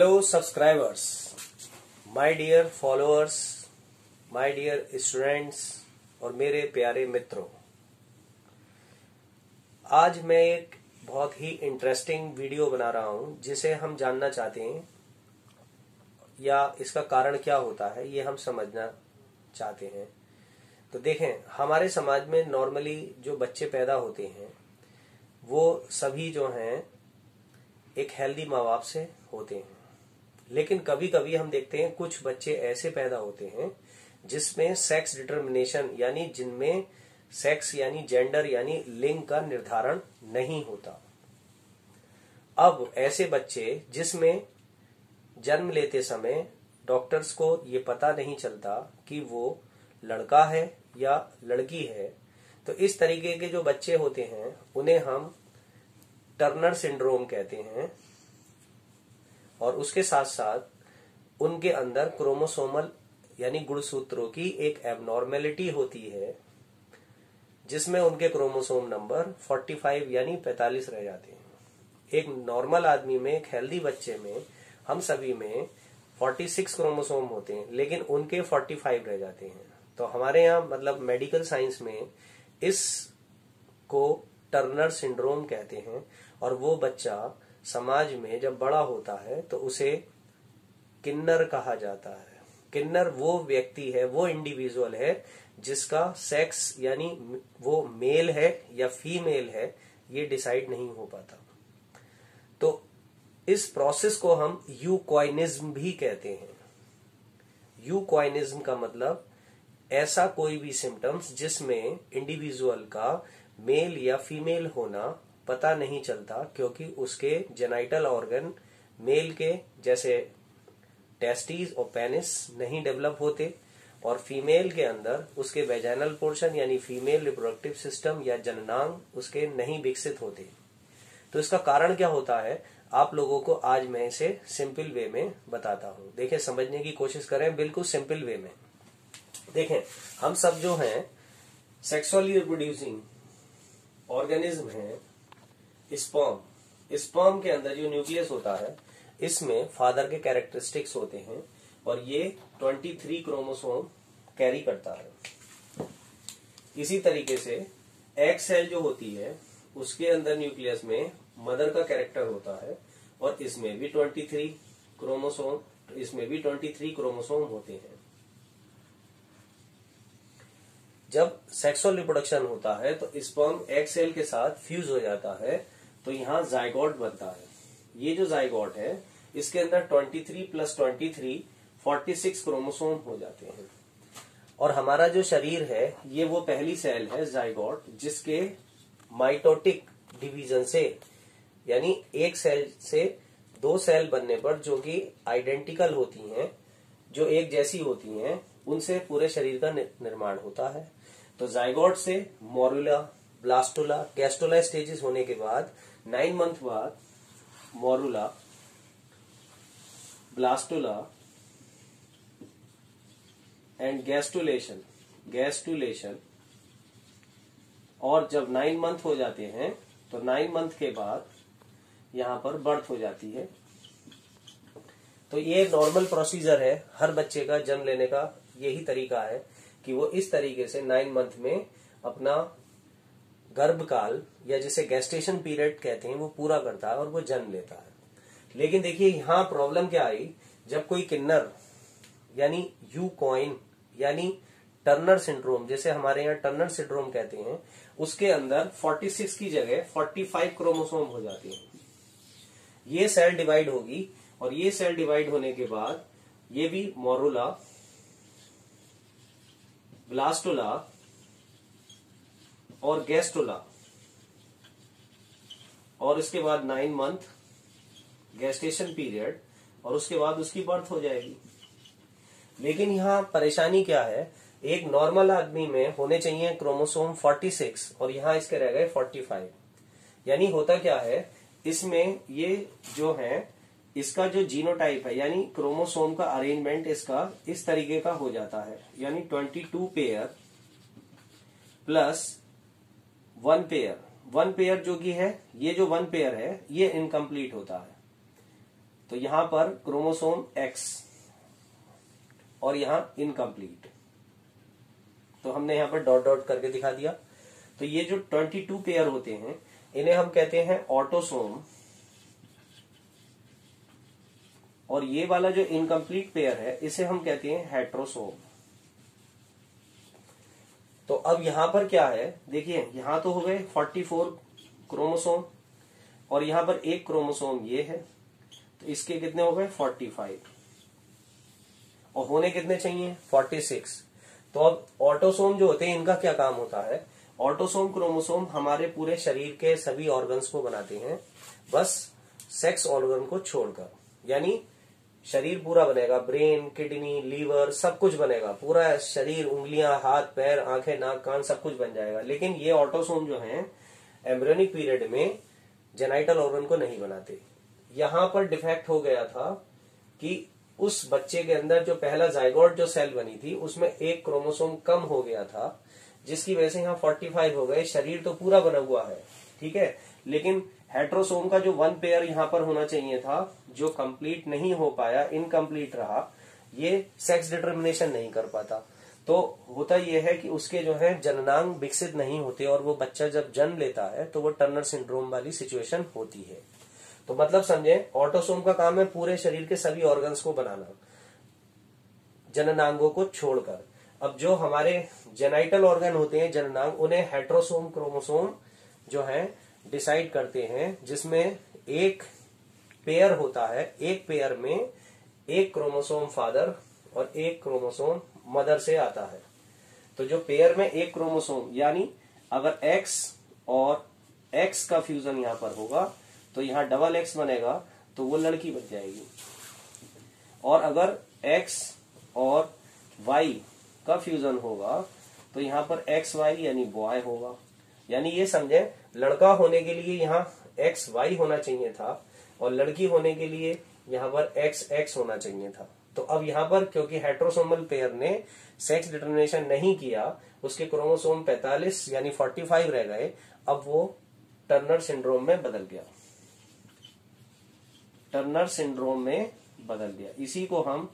Hello subscribers, my dear followers, my dear students और मेरे प्यारे मित्रों। आज मैं एक बहुत ही इंटरेस्टिंग वीडियो बना रहा हूं जिसे हम जानना चाहते हैं या इसका कारण क्या होता है ये हम समझना चाहते हैं। तो देखें, हमारे समाज में नॉर्मली जो बच्चे पैदा होते हैं वो सभी जो हैं एक हेल्दी माँ बाप से होते हैं, लेकिन कभी कभी हम देखते हैं कुछ बच्चे ऐसे पैदा होते हैं जिसमें सेक्स डिटर्मिनेशन यानी जिनमें सेक्स यानी जेंडर यानी लिंग का निर्धारण नहीं होता। अब ऐसे बच्चे जिसमें जन्म लेते समय डॉक्टर्स को ये पता नहीं चलता कि वो लड़का है या लड़की है, तो इस तरीके के जो बच्चे होते हैं उन्हें हम टर्नर सिंड्रोम कहते हैं। और उसके साथ साथ उनके अंदर क्रोमोसोमल यानी गुणसूत्रों की एक एबनॉर्मेलिटी होती है जिसमें उनके क्रोमोसोम नंबर 45 यानी 45 रह जाते हैं। एक नॉर्मल आदमी में, एक हेल्दी बच्चे में, हम सभी में 46 क्रोमोसोम होते हैं, लेकिन उनके 45 रह जाते हैं। तो हमारे यहाँ मतलब मेडिकल साइंस में इस को टर्नर सिंड्रोम कहते हैं। और वो बच्चा समाज में जब बड़ा होता है तो उसे किन्नर कहा जाता है। किन्नर वो व्यक्ति है, वो इंडिविजुअल है जिसका सेक्स यानी वो मेल है या फीमेल है ये डिसाइड नहीं हो पाता। तो इस प्रोसेस को हम यूक्वाइनिज्म भी कहते हैं। यूक्वाइनिज्म का मतलब ऐसा कोई भी सिम्टम्स जिसमें इंडिविजुअल का मेल या फीमेल होना पता नहीं चलता, क्योंकि उसके जेनाइटल ऑर्गन मेल के जैसे टेस्टिस और पेनिस नहीं डेवलप होते और फीमेल के अंदर उसके वेजाइनल पोर्शन यानी फीमेल रिप्रोडक्टिव सिस्टम या जननांग उसके नहीं विकसित होते। तो इसका कारण क्या होता है आप लोगों को आज मैं इसे सिंपल वे में बताता हूं। देखें, समझने की कोशिश करें बिल्कुल सिंपल वे में। देखें, हम सब जो हैं सेक्सुअली रिप्रोड्यूसिंग ऑर्गेनिज्म हैं। स्पर्म के अंदर जो न्यूक्लियस होता है इसमें फादर के कैरेक्टरिस्टिक्स होते हैं और ये 23 क्रोमोसोम कैरी करता है। इसी तरीके से एग सेल जो होती है उसके अंदर न्यूक्लियस में मदर का कैरेक्टर होता है और इसमें भी 23 क्रोमोसोम होते हैं। जब सेक्सुअल रिप्रोडक्शन होता है तो स्पर्म एग सेल के साथ फ्यूज हो जाता है तो यहाँ जाइगोट बनता है। ये जो जाइगोट है इसके अंदर 23 + 23 46 क्रोमोसोम हो जाते हैं। और हमारा जो शरीर है ये वो पहली सेल है जाइगोट जिसके माइटोटिक डिवीजन से यानी एक सेल से दो सेल बनने पर जो कि आइडेंटिकल होती हैं, जो एक जैसी होती हैं, उनसे पूरे शरीर का निर्माण होता है। तो जाइगोट से मोरुला, ब्लास्टुला, गैस्टुला स्टेजेस होने के बाद 9 मंथ बाद मोरुला, ब्लास्टुला एंड गैस्टुलेशन। और जब 9 मंथ हो जाते हैं तो 9 मंथ के बाद यहां पर बर्थ हो जाती है। तो ये नॉर्मल प्रोसीजर है, हर बच्चे का जन्म लेने का यही तरीका है कि वो इस तरीके से 9 मंथ में अपना गर्भकाल या जिसे गेस्टेशन पीरियड कहते हैं वो पूरा करता है और वो जन्म लेता है। लेकिन देखिए यहाँ प्रॉब्लम क्या आई, जब कोई किन्नर यानी यूक्वाइन यानी टर्नर सिंड्रोम, जैसे हमारे यहाँ टर्नर सिंड्रोम कहते हैं, उसके अंदर 46 की जगह 45 क्रोमोसोम हो जाती है। ये सेल डिवाइड होगी और ये सेल डिवाइड होने के बाद ये भी मोरुला, ब्लास्टुला और गैस्टुला, और इसके बाद 9 मंथ गेस्टेशन पीरियड और उसके बाद उसकी बर्थ हो जाएगी। लेकिन यहाँ परेशानी क्या है, एक नॉर्मल आदमी में होने चाहिए क्रोमोसोम 46 और यहाँ इसके रह गए 45। यानी होता क्या है, इसमें ये जो है इसका जो जीनोटाइप है यानी क्रोमोसोम का अरेंजमेंट इसका इस तरीके का हो जाता है, यानी 22 पेयर प्लस 1 पेयर। 1 पेयर जो कि है, ये जो 1 पेयर है ये इनकम्प्लीट होता है। तो यहां पर क्रोमोसोम एक्स और यहां इनकम्प्लीट, तो हमने यहां पर डॉट डॉट करके दिखा दिया। तो ये जो 22 पेयर होते हैं इन्हें हम कहते हैं ऑटोसोम, और ये वाला जो इनकम्प्लीट पेयर है इसे हम कहते हैं हेट्रोसोम। तो अब यहां पर क्या है, देखिए यहां तो हो गए 44 क्रोमोसोम और यहां पर एक क्रोमोसोम ये है, तो इसके कितने हो गए 45 और होने कितने चाहिए 46। तो अब ऑटोसोम जो होते हैं इनका क्या काम होता है, ऑटोसोम क्रोमोसोम हमारे पूरे शरीर के सभी ऑर्गन्स को बनाते हैं, बस सेक्स ऑर्गन को छोड़कर, यानी शरीर पूरा बनेगा, ब्रेन, किडनी, लीवर सब कुछ बनेगा, पूरा शरीर, उंगलियां, हाथ, पैर, आंखें, नाक, कान सब कुछ बन जाएगा। लेकिन ये ऑटोसोम जो हैं एम्ब्रियोनिक पीरियड में जेनाइटल ऑर्गन को नहीं बनाते। यहां पर डिफेक्ट हो गया था कि उस बच्चे के अंदर जो पहला जाइगोट जो सेल बनी थी उसमें एक क्रोमोसोम कम हो गया था, जिसकी वजह से यहाँ 45 हो गए। शरीर तो पूरा बना हुआ है, ठीक है, लेकिन हेट्रोसोम का जो 1 पेयर यहाँ पर होना चाहिए था जो कंप्लीट नहीं हो पाया, इनकम्प्लीट रहा, ये सेक्स डिटर्मिनेशन नहीं कर पाता। तो होता यह है कि उसके जो है जननांग विकसित नहीं होते और वो बच्चा जब जन्म लेता है तो वो टर्नर सिंड्रोम वाली सिचुएशन होती है। तो मतलब समझे, ऑटोसोम का काम है पूरे शरीर के सभी ऑर्गन्स को बनाना जननांगों को छोड़कर। अब जो हमारे जेनाइटल ऑर्गन होते हैं जननांग, उन्हें हेट्रोसोम क्रोमोसोम जो है डिसाइड करते हैं, जिसमें एक पेयर होता है, एक पेयर में एक क्रोमोसोम फादर और एक क्रोमोसोम मदर से आता है। तो जो पेयर में एक क्रोमोसोम, यानी अगर एक्स और एक्स का फ्यूजन यहां पर होगा तो यहां डबल एक्स बनेगा, तो वो लड़की बन जाएगी। और अगर एक्स और वाई का फ्यूजन होगा तो यहां पर एक्स वाई यानी बॉय होगा। यानी ये समझे, लड़का होने के लिए यहाँ एक्स वाई होना चाहिए था और लड़की होने के लिए यहाँ पर एक्स एक्स होना चाहिए था। तो अब यहाँ पर क्योंकि हेट्रोसोमल पेयर ने सेक्स डिटर्मिनेशन नहीं किया, उसके क्रोमोसोम 45 यानी 45 रह गए, अब वो टर्नर सिंड्रोम में बदल गया, टर्नर सिंड्रोम में बदल गया। इसी को हम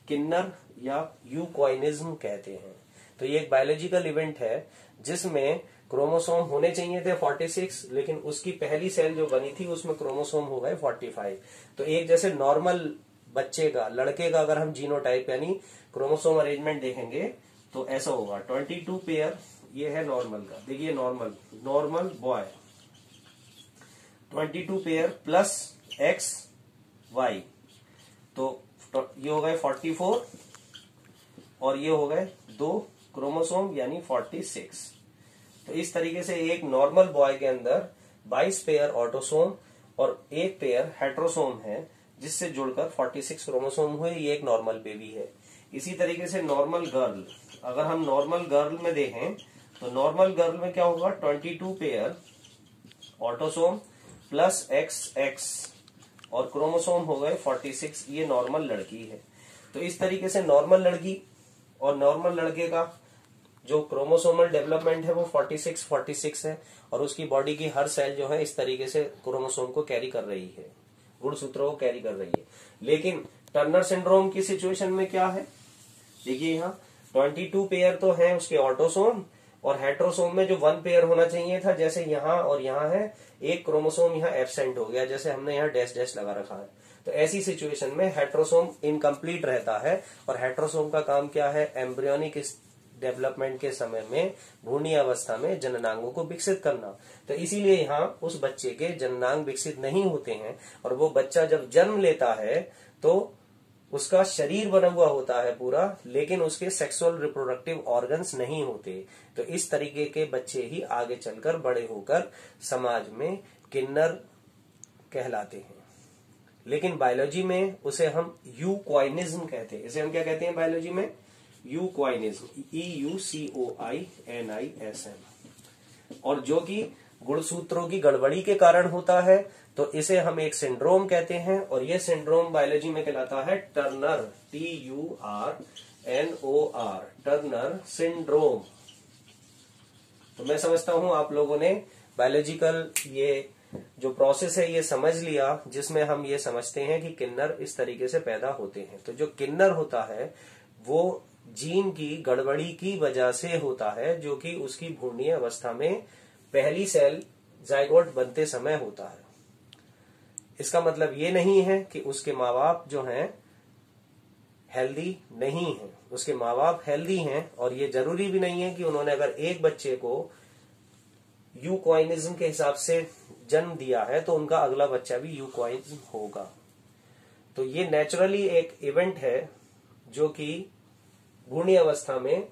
किन्नर या यूक्वाइनिज्म कहते हैं। तो ये एक बायोलॉजिकल इवेंट है जिसमें क्रोमोसोम होने चाहिए थे 46, लेकिन उसकी पहली सेल जो बनी थी उसमें क्रोमोसोम हो गए 45। तो एक जैसे नॉर्मल बच्चे का, लड़के का अगर हम जीनोटाइप यानी क्रोमोसोम अरेंजमेंट देखेंगे तो ऐसा होगा 22 पेयर, ये है नॉर्मल का, देखिए normal boy 22 pair plus X Y, तो ये हो गए 44 और ये हो गए 2 क्रोमोसोम यानी 46। तो इस तरीके से एक नॉर्मल बॉय के अंदर 22 पेयर ऑटोसोम और एक पेयर हेट्रोसोम है, जिससे जुड़कर 46 क्रोमोसोम हुए। ये एक नॉर्मल बेबी है। इसी तरीके से नॉर्मल गर्ल, अगर हम नॉर्मल गर्ल में देखें तो नॉर्मल गर्ल में क्या होगा 22 pair autosome plus x x और क्रोमोसोम हो गए 46, ये नॉर्मल लड़की है। तो इस तरीके से नॉर्मल लड़की और नॉर्मल लड़के का जो क्रोमोसोमल डेवलपमेंट है वो 46 है और उसकी बॉडी की हर सेल जो है इस तरीके से क्रोमोसोम को कैरी कर रही है, गुणसूत्रों को कैरी कर रही है। लेकिन टर्नर सिंड्रोम की सिचुएशन में क्या है, देखिए यहाँ 22 पेयर तो है उसके ऑटोसोम और हेट्रोसोम में जो 1 पेयर होना चाहिए था, जैसे यहाँ और यहाँ है, एक क्रोमोसोम यहाँ एब्सेंट हो गया, जैसे हमने यहाँ डैश डैश लगा रखा है। तो ऐसी सिचुएशन में हेट्रोसोम इनकम्प्लीट रहता है और हेट्रोसोम का काम क्या है, एम्ब्रियोनिक डेवलपमेंट के समय में भ्रूणीय अवस्था में जननांगों को विकसित करना। तो इसीलिए यहाँ उस बच्चे के जननांग विकसित नहीं होते हैं और वो बच्चा जब जन्म लेता है तो उसका शरीर बना हुआ होता है पूरा, लेकिन उसके सेक्सुअल रिप्रोडक्टिव ऑर्गन्स नहीं होते। तो इस तरीके के बच्चे ही आगे चलकर बड़े होकर समाज में किन्नर कहलाते हैं। लेकिन बायोलॉजी में उसे हम यूक्वाइनिज्म कहते हैं। इसे हम क्या कहते हैं बायोलॉजी में, यूक्वाइनिज्म, EUCOINISM। और जो कि गुणसूत्रों की गड़बड़ी के कारण होता है, तो इसे हम एक सिंड्रोम कहते हैं और ये सिंड्रोम बायोलॉजी में कहलाता है टर्नर, TURNOR, टर्नर सिंड्रोम। तो मैं समझता हूं आप लोगों ने बायोलॉजिकल ये जो प्रोसेस है ये समझ लिया, जिसमें हम ये समझते हैं कि किन्नर इस तरीके से पैदा होते हैं। तो जो किन्नर होता है वो जीन की गड़बड़ी की वजह से होता है, जो कि उसकी भ्रूणीय अवस्था में पहली सेल जाइगोट बनते समय होता है। इसका मतलब ये नहीं है कि उसके माँ बाप जो हैं हेल्दी नहीं हैं, उसके माँ बाप हेल्दी हैं, और ये जरूरी भी नहीं है कि उन्होंने अगर एक बच्चे को यूक्वाइनिज्म के हिसाब से जन्म दिया है तो उनका अगला बच्चा भी यूक्वाइनिज्म होगा। तो ये नेचुरली एक इवेंट है जो कि भ्रूणीय अवस्था में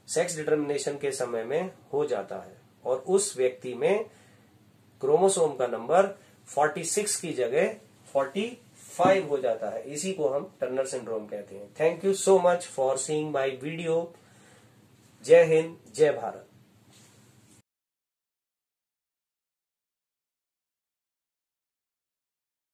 सेक्स डिटर्मिनेशन के समय में हो जाता है, और उस व्यक्ति में क्रोमोसोम का नंबर 46 की जगह 45 हो जाता है। इसी को हम टर्नर सिंड्रोम कहते हैं। Thank you so much for seeing my video. जय हिंद, जय भारत।